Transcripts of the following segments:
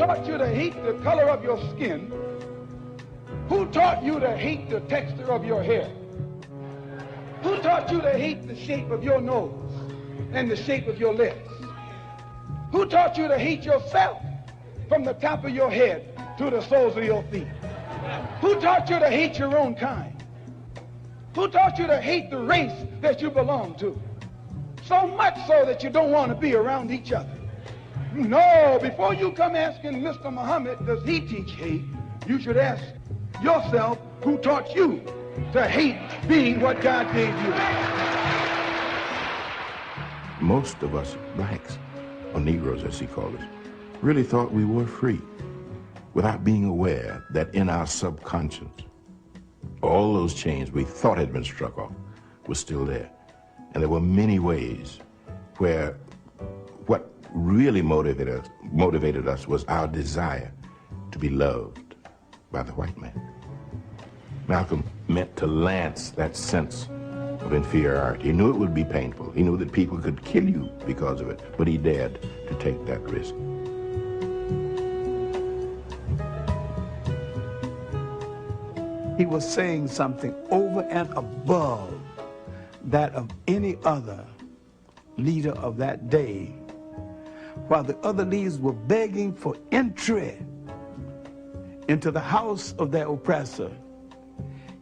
taught you to hate the color of your skin? Who taught you to hate the texture of your hair? Who taught you to hate the shape of your nose and the shape of your lips? Who taught you to hate yourself from the top of your head to the soles of your feet? Who taught you to hate your own kind? Who taught you to hate the race that you belong to? So much so that you don't want to be around each other. No, before you come asking Mr. Muhammad, does he teach hate? You should ask yourself, who taught you to hate being what God gave you? Most of us blacks, or Negroes as he called us, really thought we were free without being aware that in our subconscious, all those chains we thought had been struck off were still there. And there were many ways where what really motivated us was our desire to be loved by the white man. Malcolm meant to lance that sense of inferiority. He knew it would be painful. He knew that people could kill you because of it, but he dared to take that risk. He was saying something over and above that of any other leader of that day, while the other leaders were begging for entry into the house of their oppressor.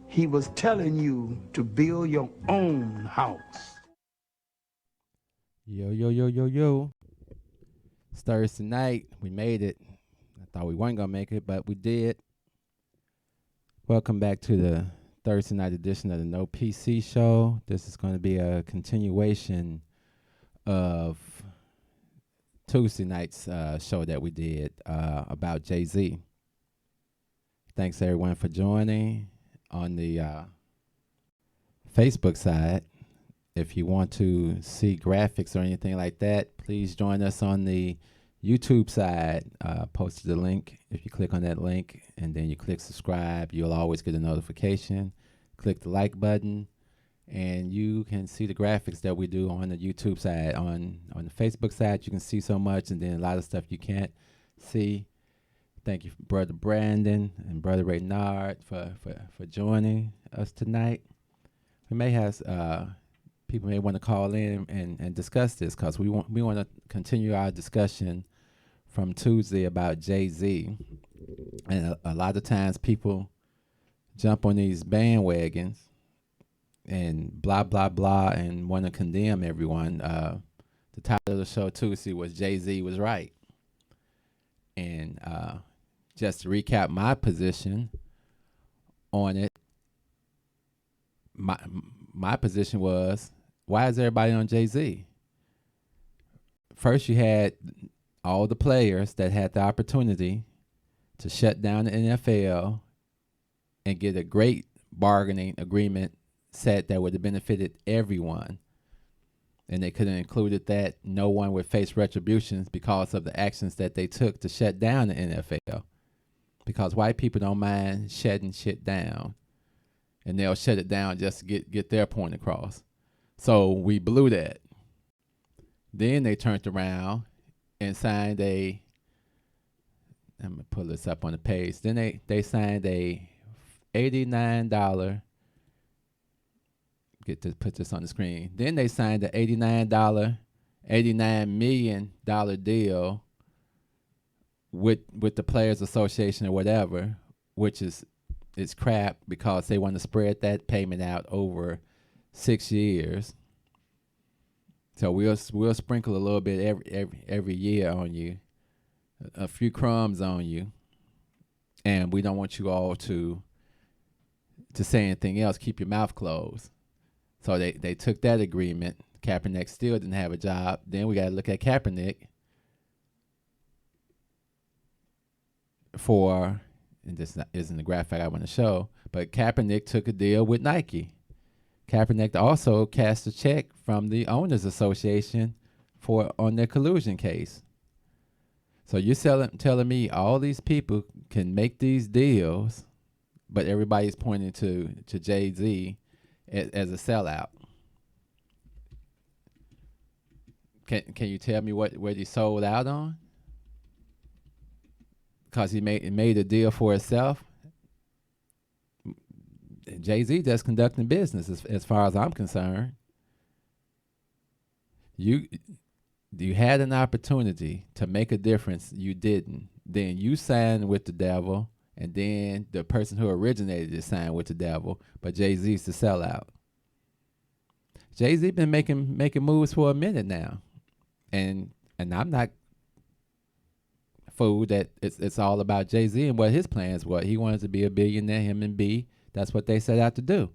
He was telling you to build your own house. Yo, yo, yo, yo, yo. It's Thursday night. We made it. I thought we weren't going to make it, but we did. Welcome back to the Thursday night edition of the No PC Show. This is going to be a continuation of Tuesday night's show that we did about Jay-Z. Thanks everyone for joining on the Facebook side. If you want to see graphics or anything like that, please join us on the YouTube side. Posted the link. If you click on that link and then you click subscribe, you'll always get a notification. Click the like button and you can see the graphics that we do on the YouTube side. On the Facebook side, you can see so much, and then a lot of stuff you can't see. Thank you, Brother Brandon and Brother Reynard, for joining us tonight. We may have people may want to call in and discuss this, because we want to continue our discussion from Tuesday about Jay-Z. And a lot of times people jump on these bandwagons and blah, blah, blah, and want to condemn everyone. The title of the show Tuesday was Jay-Z Was Right. And just to recap my position on it, my position was, why is everybody on Jay-Z? First, you had all the players that had the opportunity to shut down the NFL and get a great bargaining agreement set that would have benefited everyone. And they could have included that no one would face retributions because of the actions that they took to shut down the NFL. Because white people don't mind shutting shit down, and they'll shut it down just to get their point across. So we blew that. Then they turned around and signed I'm going to pull this up on the page. Then they signed a $89, get to put this on the screen. Then they signed an $89 million deal with the Players Association or whatever, which is crap, because they want to spread that payment out over 6 years. So we'll sprinkle a little bit every year on you, a few crumbs on you, and we don't want you all to say anything else. Keep your mouth closed. So they took that agreement. Kaepernick still didn't have a job. Then we got to look at Kaepernick for, and this isn't the graphic I want to show, but Kaepernick took a deal with Nike. Kaepernick also cashed a check from the Owners Association on their collusion case. So you're telling me all these people can make these deals, but everybody's pointing to Jay-Z as a sellout. Can you tell me what he sold out on? because he made a deal for himself. Jay-Z just conducting business as far as I'm concerned. You had an opportunity to make a difference. You didn't. Then you signed with the devil, and then the person who originated it signed with the devil. But Jay-Z's the sellout. Jay-Z been making moves for a minute now, and I'm not fooled that it's all about Jay-Z and what his plans were. He wanted to be a billionaire. Him and B. That's what they set out to do.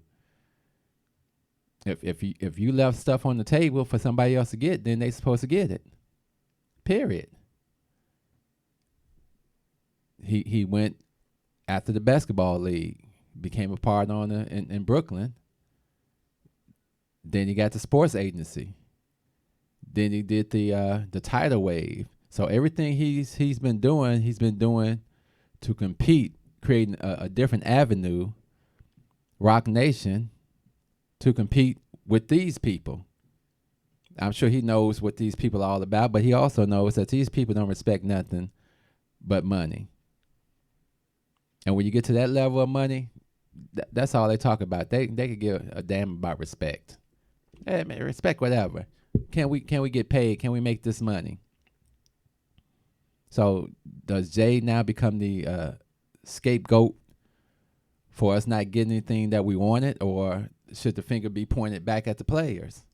If you left stuff on the table for somebody else to get, then they supposed to get it. Period. He went after the basketball league, became a part owner in Brooklyn. Then he got the sports agency. Then he did the tidal wave. So everything he's been doing to compete, creating a different avenue, Rock Nation, to compete with these people. I'm sure he knows what these people are all about, but he also knows that these people don't respect nothing but money. And when you get to that level of money, that's all they talk about. They could give a damn about respect. Hey, man, respect whatever. Can we get paid? Can we make this money? So does Jay now become the scapegoat for us not getting anything that we wanted, or should the finger be pointed back at the players?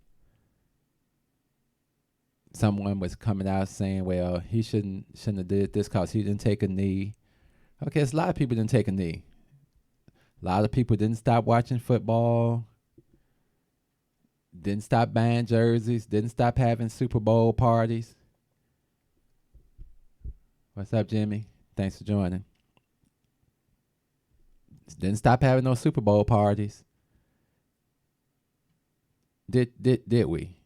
Someone was coming out saying, well, he shouldn't have did this because he didn't take a knee. Okay, it's a lot of people didn't take a knee. A lot of people didn't stop watching football, didn't stop buying jerseys, didn't stop having Super Bowl parties. What's up, Jimmy? Thanks for joining. Didn't stop having those Super Bowl parties. Did we?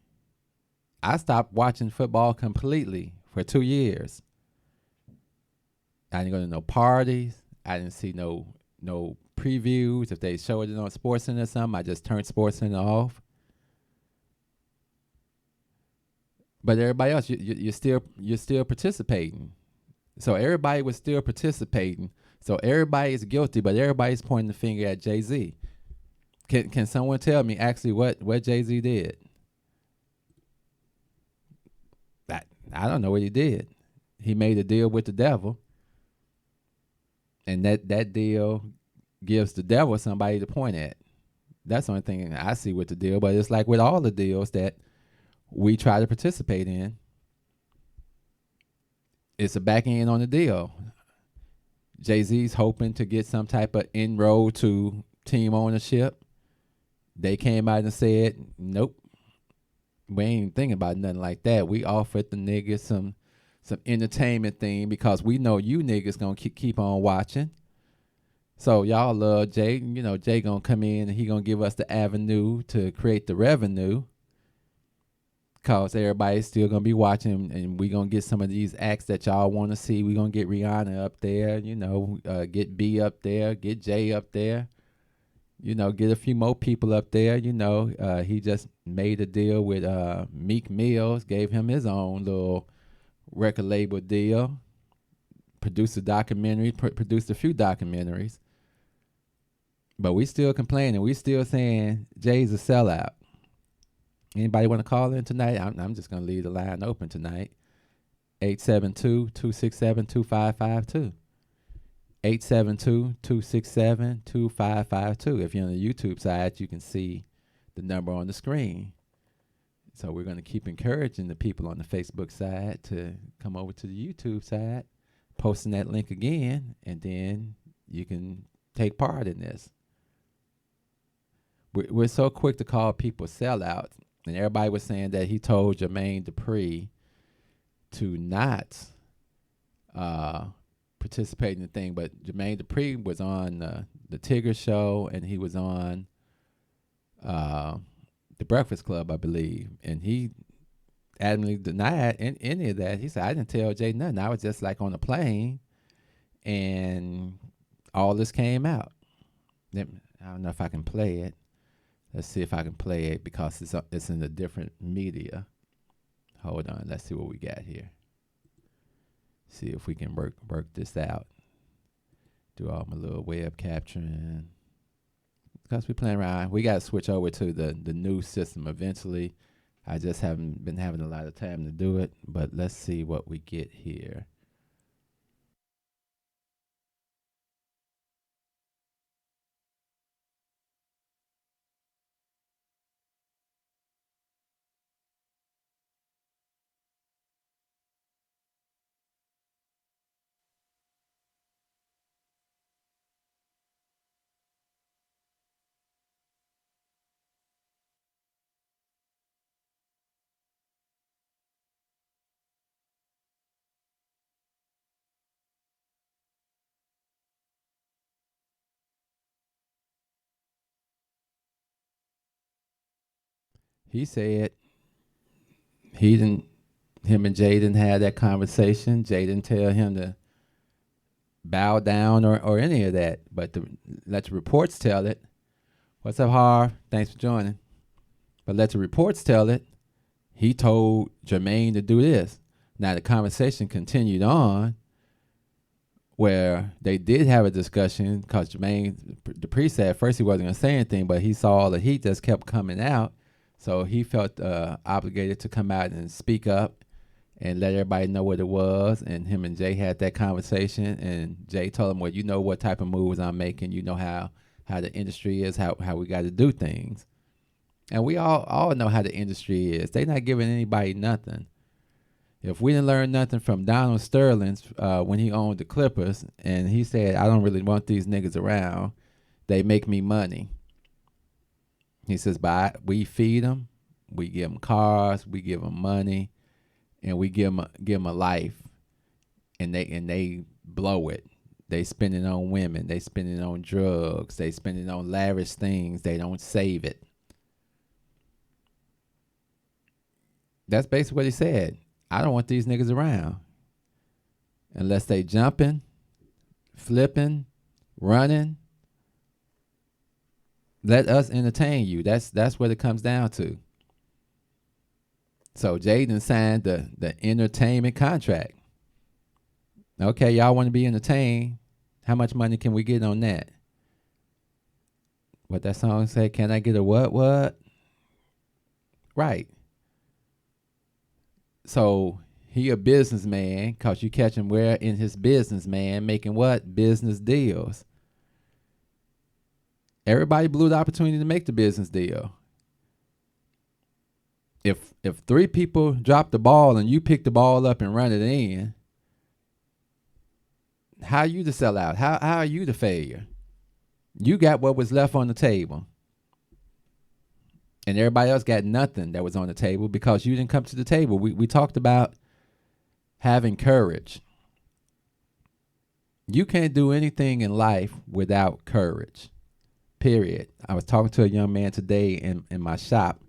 I stopped watching football completely for 2 years. I didn't go to no parties. I didn't see no previews. If they showed it on SportsCenter or something, I just turned SportsCenter off. But everybody else, you're still participating. So everybody was still participating. So everybody is guilty, but everybody's pointing the finger at Jay-Z. Can someone tell me actually what Jay-Z did? I don't know what he did. He made a deal with the devil, and that deal gives the devil somebody to point at. That's the only thing I see with the deal. But it's like with all the deals that we try to participate in, it's a back end on the deal. Jay-Z's hoping to get some type of inroad to team ownership. They came out and said, nope, we ain't even thinking about nothing like that. We offered the niggas some entertainment thing because we know you niggas gonna keep on watching. So y'all love Jay. You know, Jay gonna come in and he gonna give us the avenue to create the revenue, because everybody's still gonna be watching, and we gonna get some of these acts that y'all want to see. We gonna get Rihanna up there, get B up there, get Jay up there, get a few more people up there. He just made a deal with Meek Mills, gave him his own little record label deal, produced a documentary, produced a few documentaries. But we still complaining. We still saying Jay's a sellout. Anybody want to call in tonight? I'm just going to leave the line open tonight. 872-267-2552. 872-267-2552. If you're on the YouTube side, you can see the number on the screen. So we're going to keep encouraging the people on the Facebook side to come over to the YouTube side, posting that link again, and then you can take part in this. We're so quick to call people sellouts, and everybody was saying that he told Jermaine Dupri to not participate in the thing, but Jermaine Dupri was on the Tigger Show, and he was on the Breakfast Club, I believe, and he adamantly denied any of that. He said, I didn't tell Jay nothing. I was just like on a plane, and all this came out. I don't know if I can play it. Let's see if I can play it because it's in a different media. Hold on. Let's see what we got here. See if we can work this out. Do all my little web capturing. Because we playing around. We got to switch over to the new system eventually. I just haven't been having a lot of time to do it. But let's see what we get here. He said he didn't. Him and Jay didn't have that conversation. Jay didn't tell him to bow down or any of that. But let the reports tell it. What's up, Harv? Thanks for joining. But let the reports tell it. He told Jermaine to do this. Now the conversation continued on, where they did have a discussion because Jermaine, the priest said at first he wasn't going to say anything, but he saw all the heat that's kept coming out. So he felt obligated to come out and speak up and let everybody know what it was. And him and Jay had that conversation. And Jay told him, well, you know what type of moves I'm making. You know how the industry is, how we got to do things. And we all know how the industry is. They not giving anybody nothing. If we didn't learn nothing from Donald Sterling when he owned the Clippers, and he said, I don't really want these niggas around. They make me money. He says, but we feed them, we give them cars, we give them money, and we give them a life, and they blow it. They spend it on women. They spend it on drugs. They spend it on lavish things. They don't save it. That's basically what he said. I don't want these niggas around unless they jumping, flipping, running. Let us entertain you. That's what it comes down to. So Jaden signed the entertainment contract. Okay, y'all want to be entertained. How much money can we get on that? What that song say? Can I get a what? Right. So he a businessman because you catch him where in his business, man, making what? Business deals. Everybody blew the opportunity to make the business deal. If 3 people drop the ball and you pick the ball up and run it in, how are you the sellout? How are you the failure? You got what was left on the table. And everybody else got nothing that was on the table because you didn't come to the table. We talked about having courage. You can't do anything in life without courage. Period. I was talking to a young man today in my shop.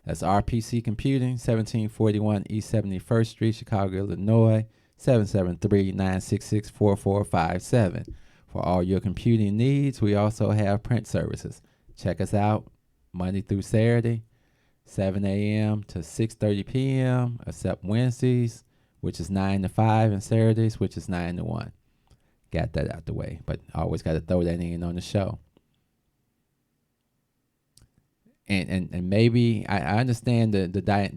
That's RPC Computing, 1741 East 71st Street, Chicago, Illinois, 773-966-4457. For all your computing needs, we also have print services. Check us out Monday through Saturday, 7 a.m. to 6:30 p.m., except Wednesdays, which is 9 to 5, and Saturdays, which is 9 to 1. Got that out the way, but I always got to throw that in on the show. And maybe I understand the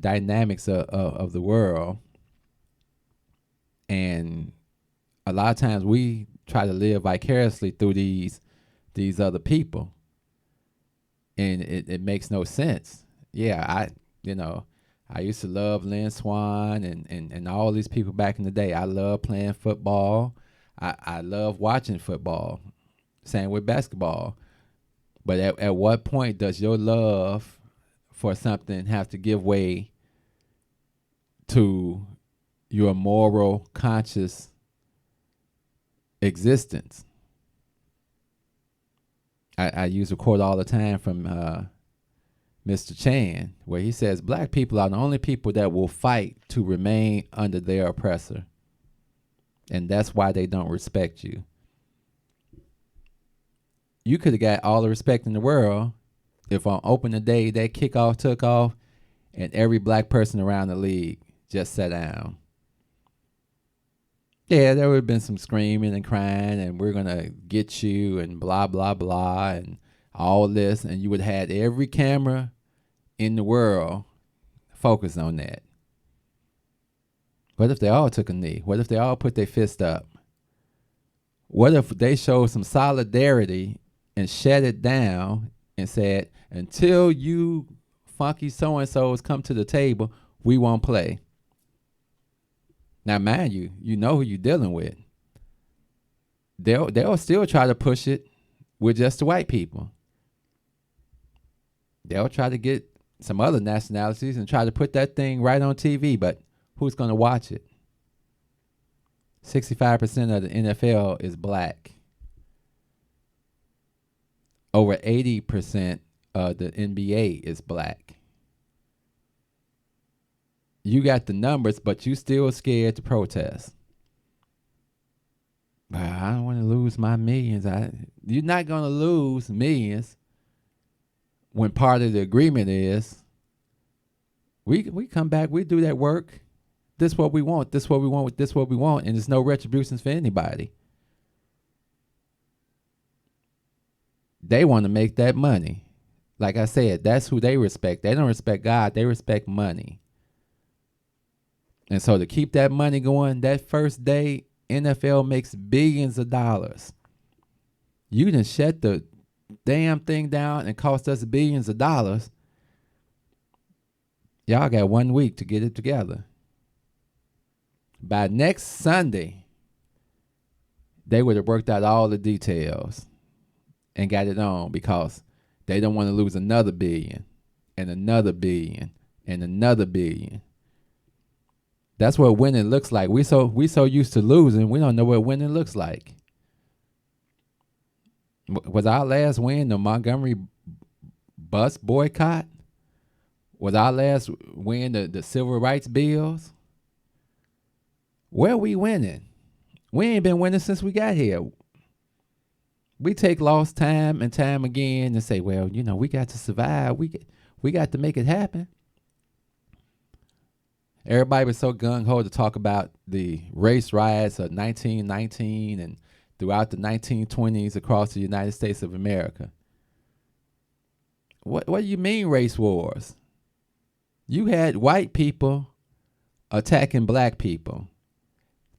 dynamics of the world, and a lot of times we try to live vicariously through these other people, and it makes no sense. Yeah, I used to love Lynn Swan and all these people back in the day. I love playing football. I love watching football. Same with basketball. But at what point does your love for something have to give way to your moral, conscious existence? I use a quote all the time from Mr. Chan, where he says, black people are the only people that will fight to remain under their oppressor. And that's why they don't respect you. You could have got all the respect in the world if on opening day that kickoff took off and every black person around the league just sat down. Yeah, there would have been some screaming and crying, and we're gonna get you, and blah blah blah, and all this, and you would have had every camera in the world focused on that. What if they all took a knee? What if they all put their fist up? What if they showed some solidarity and shut it down and said, until you funky so-and-sos come to the table, we won't play? Now, mind you, you know who you're dealing with. They'll still try to push it with just the white people. They'll try to get some other nationalities and try to put that thing right on TV, but who's going to watch it? 65% of the NFL is black. Over 80% of the NBA is black. You got the numbers, but you still scared to protest. I don't want to lose my millions. You're not going to lose millions when part of the agreement is we come back, we do that work. This is what we want. This is what we want. This is what we want. And there's no retributions for anybody. They want to make that money. Like I said, that's who they respect. They don't respect God. They respect money. And so to keep that money going, that first day, NFL makes billions of dollars. You done shut the damn thing down and cost us billions of dollars. Y'all got 1 week to get it together. By next Sunday, they would have worked out all the details and got it on, because they don't want to lose another billion and another billion and another billion. That's what winning looks like. We so used to losing, we don't know what winning looks like. Was our last win the Montgomery bus boycott? Was our last win the civil rights bills? Where we winning? We ain't been winning since we got here. We take lost time and time again and say, well, you know, we got to survive. We got to make it happen. Everybody was so gung-ho to talk about the race riots of 1919 and throughout the 1920s across the United States of America. What do you mean race wars? You had white people attacking black people,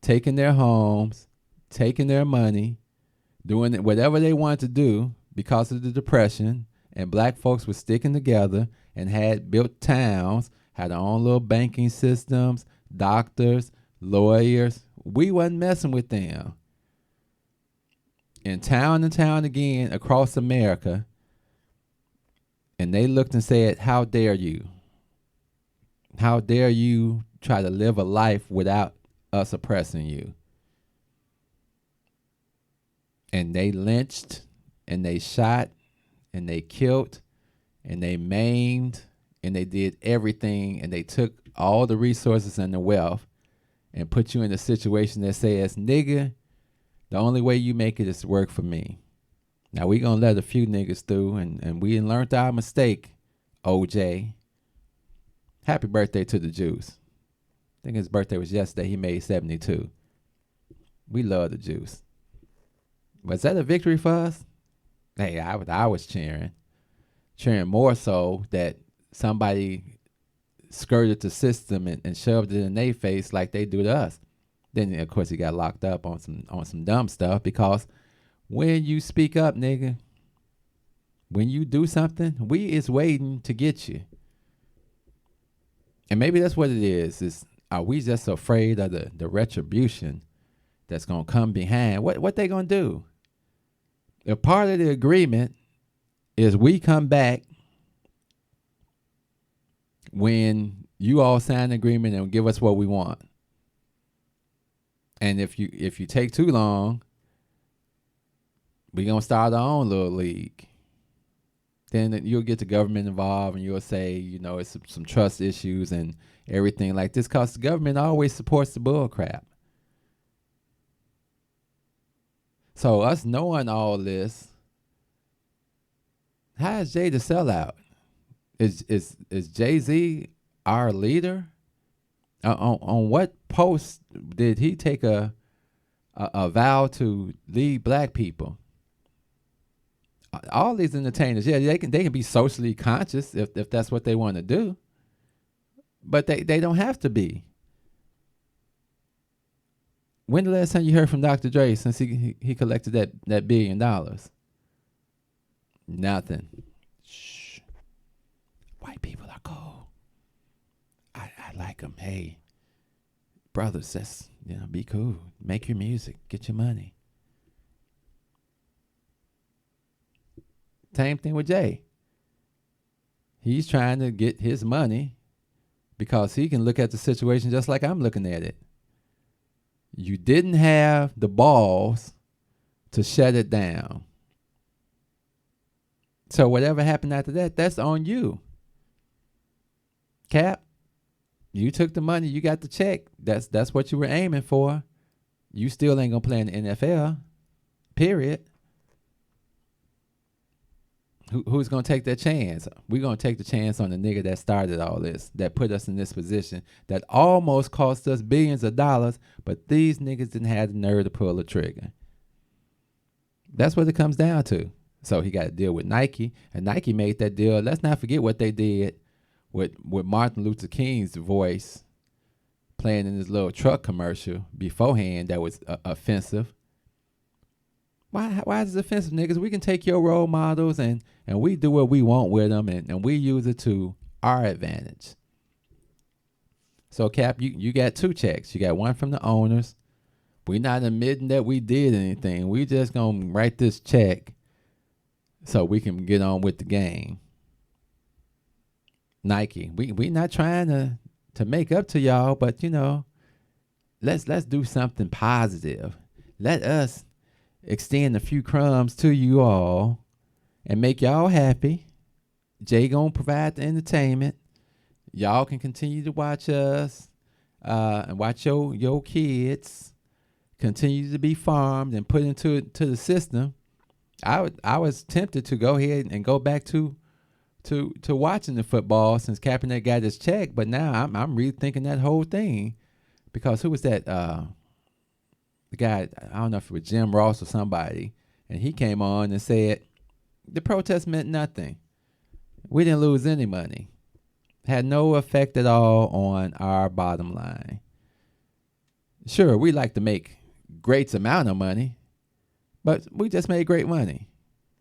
taking their homes, taking their money, doing whatever they wanted to do because of the Depression, and black folks were sticking together and had built towns, had their own little banking systems, doctors, lawyers. We wasn't messing with them. In town and town again across America, and they looked and said, how dare you? How dare you try to live a life without us oppressing you? And they lynched, and they shot, and they killed, and they maimed, and they did everything, and they took all the resources and the wealth and put you in a situation that says, nigga, the only way you make it is to work for me. Now, we going to let a few niggas through, and we learned our mistake, OJ. Happy birthday to the Juice. I think his birthday was yesterday. He made 72. We love the Juice. Was that a victory for us? Hey, I was cheering more so that somebody skirted the system and shoved it in their face like they do to us. Then, of course, he got locked up on some dumb stuff, because when you speak up, nigga, when you do something, we is waiting to get you. And maybe that's what it is are we just afraid of the retribution that's going to come behind? What they going to do? If part of the agreement is we come back when you all sign an agreement and give us what we want. And if you take too long, we're going to start our own little league. Then you'll get the government involved, and you'll say, you know, it's some trust issues and everything like this, because the government always supports the bull crap. So us knowing all this, how is Jay the sellout? Is Jay-Z our leader? On what post did he take a a vow to lead black people. All these entertainers, yeah, they can be socially conscious if that's what they want to do, but they don't have to be. When the last time you heard from Dr. Dre since he collected that $1 billion? Nothing. Shh. White people are cool. I like them. Hey, brothers, that's, be cool. Make your music. Get your money. Same thing with Jay. He's trying to get his money because he can look at the situation just like I'm looking at it. You didn't have the balls to shut it down. So whatever happened after that, that's on you. Cap, you took the money, you got the check. That's what you were aiming for. You still ain't gonna play in the NFL. Period. Who's gonna take that chance? We're gonna take the chance on the nigga that started all this, that put us in this position, that almost cost us billions of dollars, but these niggas didn't have the nerve to pull the trigger. That's what it comes down to. So he got to deal with Nike, and Nike made that deal. Let's not forget what they did with Martin Luther King's voice playing in this little truck commercial beforehand that was offensive. Why is it offensive, niggas? We can take your role models and we do what we want with them and we use it to our advantage. So, Cap, you got 2 checks. You got one from the owners. We're not admitting that we did anything. We just going to write this check so we can get on with the game. Nike, we not trying to make up to y'all, but, let's do something positive. Let us extend a few crumbs to you all and make y'all happy. Jay gonna provide the entertainment. Y'all can continue to watch us and watch your kids continue to be farmed and put into the system. I was tempted to go ahead and go back to watching the football since Kaepernick got his check, but now I'm rethinking that whole thing because who was that? The guy, I don't know if it was Jim Ross or somebody, and he came on and said the protest meant nothing. We didn't lose any money. Had no effect at all on our bottom line. Sure, we like to make great amount of money, but we just made great money.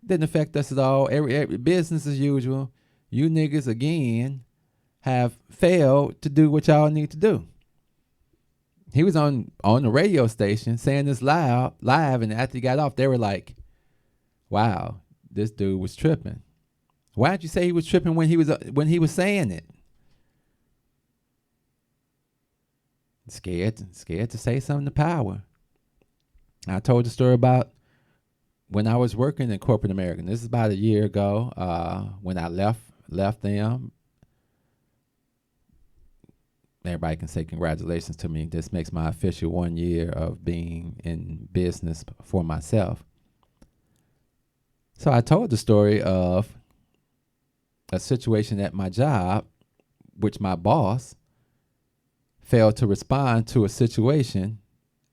Didn't affect us at all. Every business as usual. You niggas again have failed to do what y'all need to do. He was on the radio station saying this live, and after he got off, they were like, "Wow, this dude was tripping." Why did you say he was tripping when he was saying it? Scared to say something to power. I told the story about when I was working in corporate America. This is about a year ago when I left them. Everybody can say congratulations to me. This makes my official 1 year of being in business for myself. So I told the story of a situation at my job, which my boss failed to respond to a situation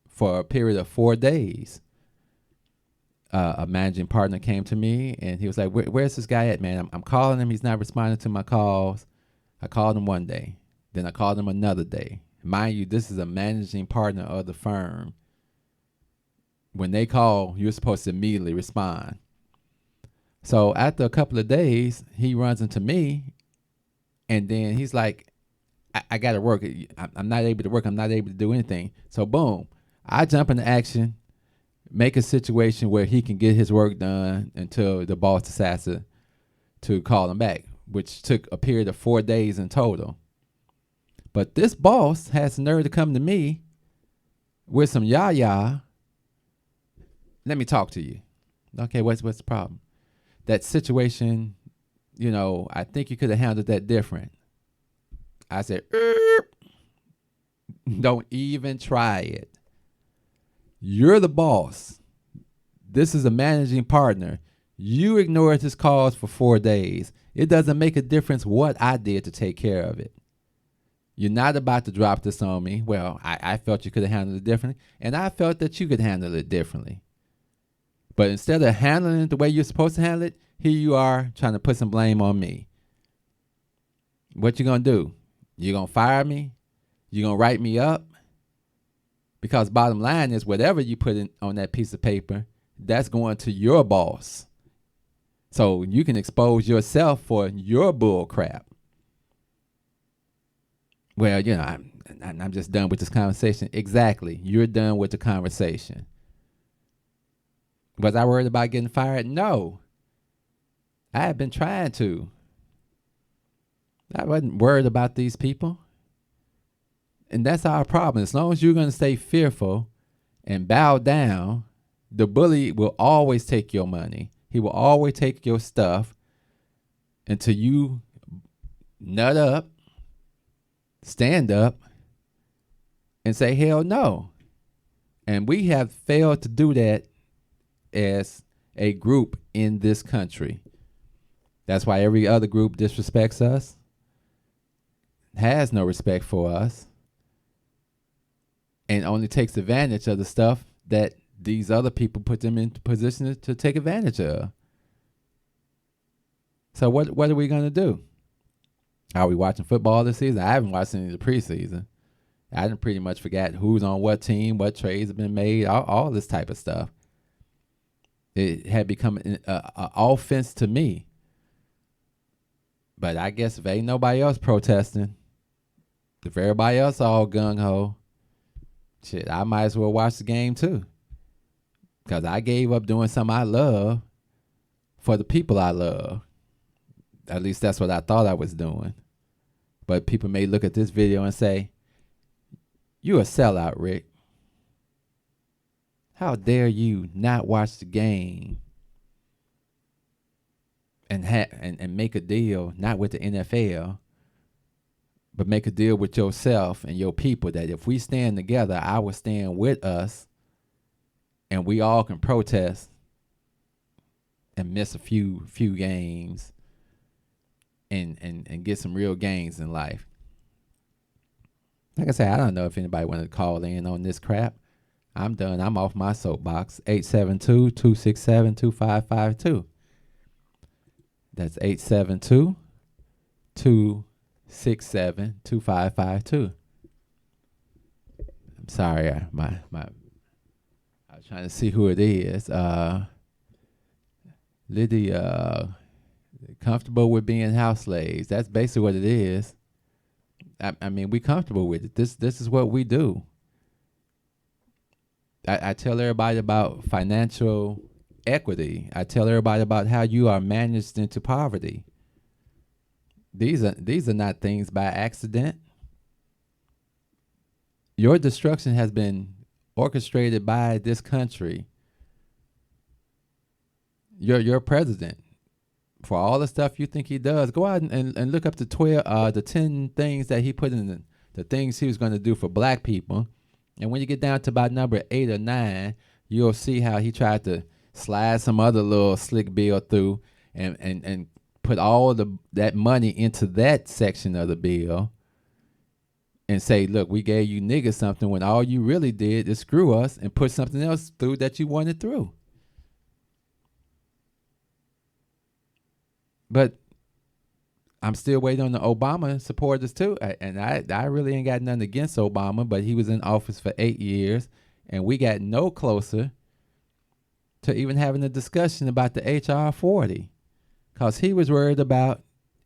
for a period of 4 days. A managing partner came to me and he was like, where's this guy at, man? I'm calling him. He's not responding to my calls. I called him one day. Then I called him another day. Mind you, this is a managing partner of the firm. When they call, you're supposed to immediately respond. So after a couple of days, he runs into me, and then he's like, I got to work. I'm not able to work. I'm not able to do anything. So boom, I jump into action, make a situation where he can get his work done until the boss decides to call him back, which took a period of 4 days in total. But this boss has the nerve to come to me with some yah-yah. Let me talk to you. Okay, what's the problem? That situation, I think you could have handled that different. I said, don't even try it. You're the boss. This is a managing partner. You ignored his calls for 4 days. It doesn't make a difference what I did to take care of it. You're not about to drop this on me. Well, I felt you could have handled it differently, and I felt that you could handle it differently. But instead of handling it the way you're supposed to handle it, here you are trying to put some blame on me. What you gonna do? You gonna fire me? You gonna write me up? Because bottom line is, whatever you put in on that piece of paper, that's going to your boss. So you can expose yourself for your bull crap. Well, you know, I'm just done with this conversation. Exactly. You're done with the conversation. Was I worried about getting fired? No. I had been trying to. I wasn't worried about these people. And that's our problem. As long as you're going to stay fearful and bow down, the bully will always take your money. He will always take your stuff until you nut up, stand up, and say, hell no. And we have failed to do that as a group in this country. That's why every other group disrespects us, has no respect for us, and only takes advantage of the stuff that these other people put them in position to take advantage of. So what are we going to do? Are we watching football this season? I haven't watched any of the preseason. I didn't pretty much forgot who's on what team, what trades have been made, all this type of stuff. It had become an offense to me. But I guess if ain't nobody else protesting, if everybody else all gung-ho, shit, I might as well watch the game too. Because I gave up doing something I love for the people I love. At least that's what I thought I was doing. But people may look at this video and say, "You a sellout, Rick. How dare you not watch the game and make a deal, not with the NFL, but make a deal with yourself and your people, that if we stand together, I will stand with us, and we all can protest and miss a few games and get some real gains in life." Like I said, I don't know if anybody wanted to call in on this crap. I'm done. I'm off my soapbox. 872-267-2552. That's 872-267-2552. I'm sorry, I was trying to see who it is. Lydia, comfortable with being house slaves. That's basically what it is. I mean, we comfortable with it. This is what we do. I tell everybody about financial equity. I tell everybody about how you are managed into poverty. These are not things by accident. Your destruction has been orchestrated by this country. Your president, for all the stuff you think he does, go out and look up the 10 things that he put in the things he was going to do for black people. And when you get down to about number 8 or 9, you'll see how he tried to slide some other little slick bill through and put all that money into that section of the bill and say, look, we gave you niggas something when all you really did is screw us and put something else through that you wanted through. But I'm still waiting on the Obama supporters too. And I really ain't got nothing against Obama, but he was in office for 8 years and we got no closer to even having a discussion about the HR 40 because he was worried about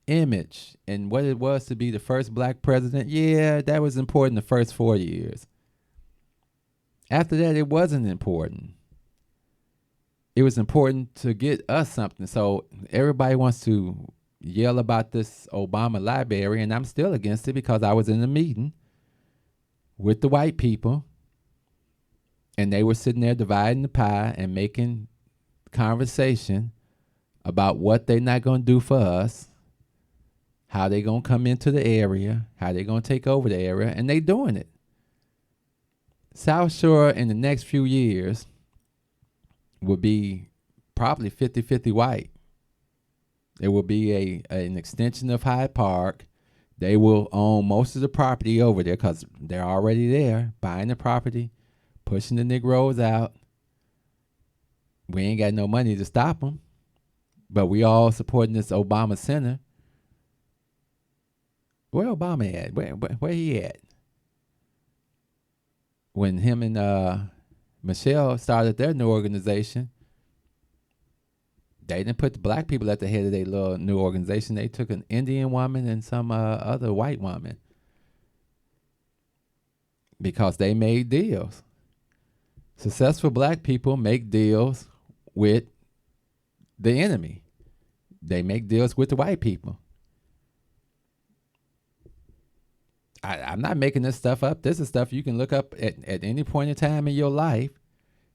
image and what it was to be the first black president. Yeah, that was important the first 4 years. After that, it wasn't important. It was important to get us something. So everybody wants to yell about this Obama library, and I'm still against it because I was in a meeting with the white people, and they were sitting there dividing the pie and making conversation about what they're not going to do for us, how they going to come into the area, how they going to take over the area, and they doing it. South Shore in the next few years will be probably 50-50 white. It will be an extension of Hyde Park. They will own most of the property over there because they're already there, buying the property, pushing the Negroes out. We ain't got no money to stop them, but we all supporting this Obama center. Where Obama at? Where he at? When him and Michelle started their new organization, they didn't put the black people at the head of their little new organization. They took an Indian woman and some other white woman because they made deals. Successful black people make deals with the enemy. They make deals with the white people. I'm not making this stuff up. This is stuff you can look up at any point in time in your life.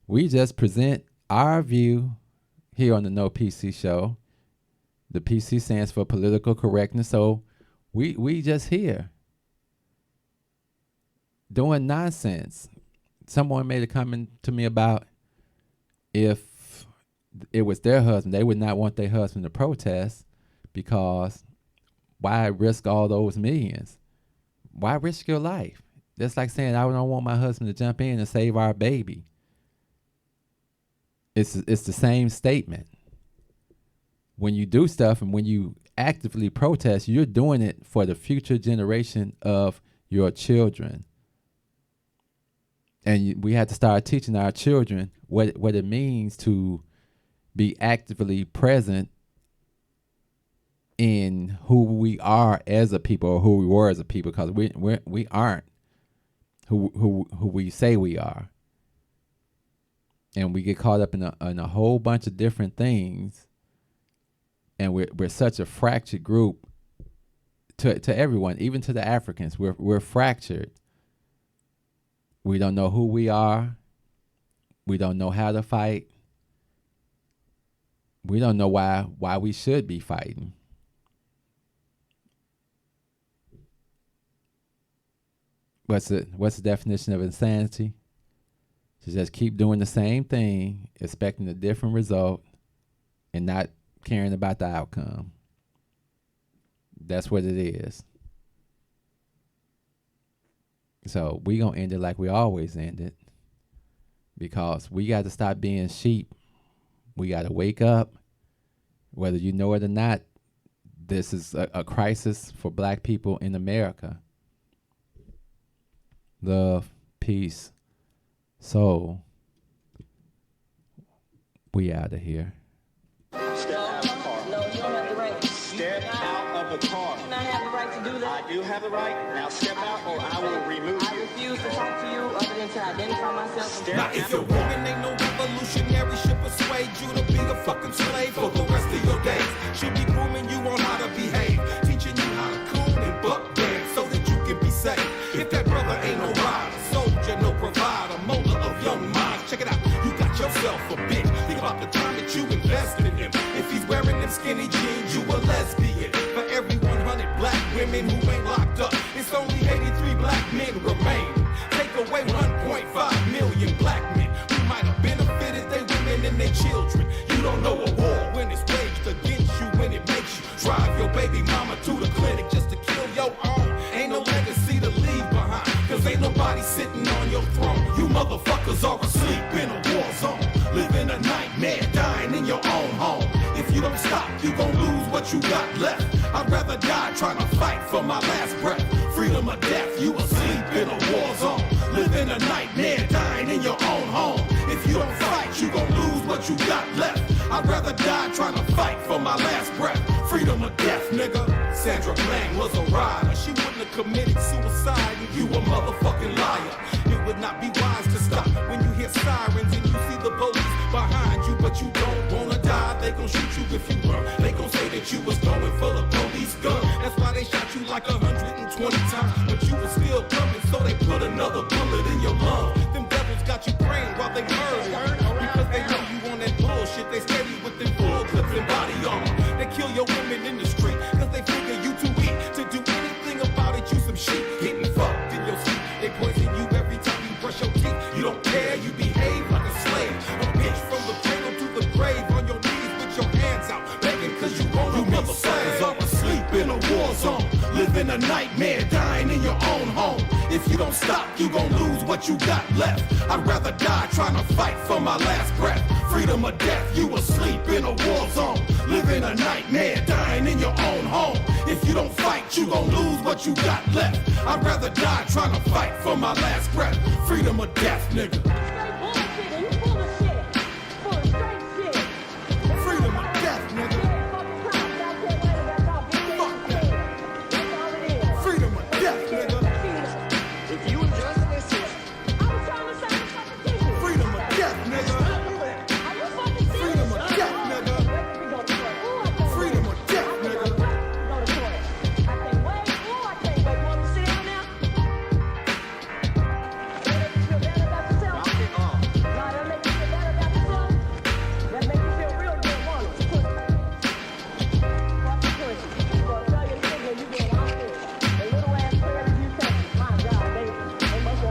We just present our view here on the No PC show. The PC stands for political correctness. So we just here doing nonsense. Someone made a comment to me about if it was their husband, they would not want their husband to protest because why risk all those millions? Why risk your life? That's like saying I don't want my husband to jump in and save our baby. It's the same statement. When you do stuff and when you actively protest, you're doing it for the future generation of your children. And we have to start teaching our children what it means to be actively present in who we are as a people, or who we were as a people, because we aren't who we say we are. And we get caught up in a whole bunch of different things, and we're such a fractured group to everyone, even to the Africans. We're fractured. We don't know who we are. We don't know how to fight. We don't know why we should be fighting. What's the definition of insanity? To just keep doing the same thing, expecting a different result, and not caring about the outcome. That's what it is. So we gonna end it like we always end it, because we got to stop being sheep. We got to wake up. Whether you know it or not, this is a crisis for black people in America. Love, peace, soul. We out of here. Step out of the car. No, you don't have the right. Step out of the car. You do not have the right to do that. I do have the right. Now step out or I will remove I you. refuse to talk to you other than to identify myself. Step Now if your woman ain't no revolutionary, she'll persuade you to be a fucking slave for the rest of your days. She'll be grooming you on how to behave, teaching you how to coon and buck dance so that you can be safe. If that brother ain't no rider, soldier, no provider, molder of young minds, check it out, you got yourself a bitch. Think about the time that you invested in him. If he's wearing them skinny jeans, you a lesbian. For every 100 black women who ain't locked up, it's only 83 black men remain. Take away 1.5 million black men who might have benefited their women and their children. You don't know a war when it's waged against you, when it makes you drive your baby mama to the clinic just to kill your own. Ain't no legacy to leave behind, cause ain't nobody sitting on your throne. You motherfuckers are asleep in a war zone, living a nightmare, dying in your own home. If you don't stop, you gon' lose what you got left. I'd rather die trying to fight for my last breath. Freedom or death, you asleep in a war zone, living a nightmare, dying in your own home. If you don't fight, you gon' lose what you got left. I'd rather die trying to fight for my last breath. Freedom or death, nigga. Sandra Bland was a rider. She wouldn't have committed suicide. You a motherfucking liar. It would not be wise to stop when you hear sirens and you see the police behind you, but you don't wanna die. They gon' shoot you if you run. They gon' say that you was going for the police gun. That's why they shot you like 120 times, but you was still coming, so they put another bullet in your lung. Them devils got you praying while they murder, because they know you on that bullshit. They steady with them bull clips and body armor. They kill your women in the street, cause they figure you too weak to do anything about it. You some shit, getting fucked in your sleep. They poison you every time you brush your teeth. You don't care, you behave like a nightmare, dying in your own home. If you don't stop, you gon' lose what you got left. I'd rather die trying to fight for my last breath. Freedom or death, you asleep in a war zone. Living a nightmare, dying in your own home. If you don't fight, you gon' lose what you got left. I'd rather die trying to fight for my last breath. Freedom or death, nigga. Freedom or death, nigga. Fuck that. Freedom or death, nigga. If you just listen, Freedom or death, nigga. Freedom or death, nigga. Freedom or death, nigga.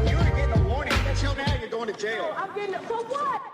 you were getting a warning. Until now, you're going to jail. I'm getting it. For what?